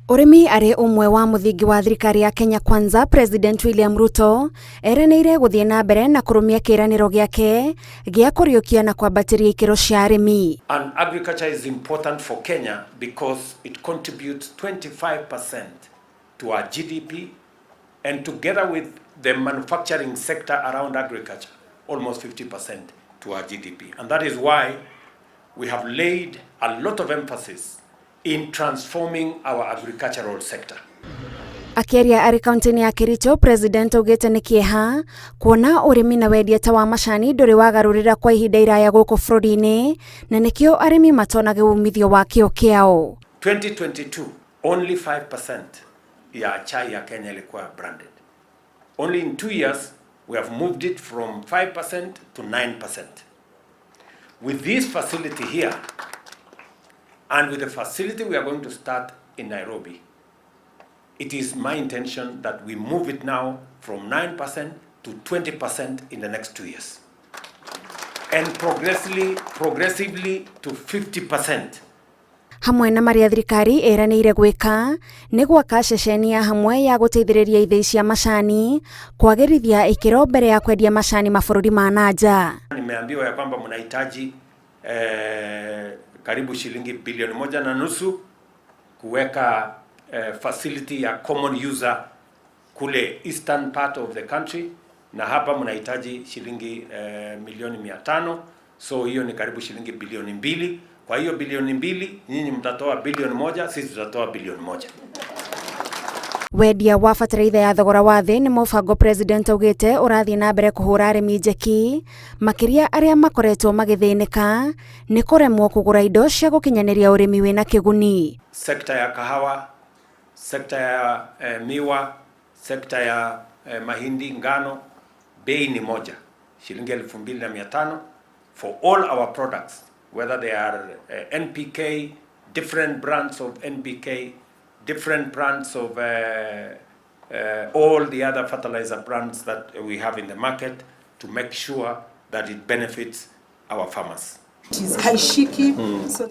Ũrĩmi arĩ ũmwe wa mũthingi wa thirikari ya Kenya Kwanza. President William Ruto eranĩire gũthiĩ na mbere na kũrũmia kĩranĩro gĩake gĩa kũriũkia na kwambatĩria ikĩro cia arĩmi. And agriculture is important for Kenya because it contributes 25% to our GDP, and together with the manufacturing sector around agriculture, almost 50% to our GDP. And that is why we have laid a lot of emphasis in transforming our agricultural sector. Akĩaria arĩ kaunti-inĩ ya Kericho, President augĩte nĩ kĩeha kuona ũrĩmi na wendia ta wa macani ndũrĩ wagarũrĩra kwa ihinda iraya gũkũ bũrũri-inĩ, na nĩkĩo arĩmi matonaga umithio wa kĩo kĩao. 2022, only 5% ya chai ya Kenya ilikuwa branded. Only in 2 years, we have moved it from 5% to 9%. With this facility here, and with the facility we are going to start in Nairobi, it is my intention that we move it now from 9% to 20% in the next 2 years. And progressively to 50%. Hamwe na marĩa thirikari eranĩire gwĩka nĩ gwaka ceceni ya hamwe ya gũteithĩrĩria ithĩi cia macani kwagĩrithia ikĩro mbere ya kwendia macani mabũrũri ma nanja. Nimeambiwa ya kwamba mnahitaji karibu shilingi bilioni 1.5 kuweka facility ya common user kule eastern part of the country, na hapa mnahitaji shilingi milioni 500, so hiyo ni karibu shilingi bilioni 2. Kwa hiyo bilioni 2 nyinyi mtatoa bilioni 1, sisi tutatoa bilioni 1. Wendia wa bataraitha ya thogora wa thĩ nĩ mũbango President augĩte ũrathiĩ na mbere kũhũra arĩmi njeki makĩria arĩa makoretwo magĩthĩnĩka nĩ kũremwo kũgũra indo cia gũkinyanĩria ũrĩmi wĩna kĩguni. Sekta ya kahawa, sekta ya miwa, sekta ya mahindi, ngano, bei ni moja, shilingi 2,500 for all our products, whether they are NPK, different brands of NPK, different brands of all the other fertilizer brands that we have in the market, to make sure that it benefits our farmers.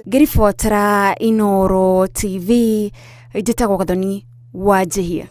Ngĩribotera Inooro TV, njĩtagwo Gathoni Wanjihia.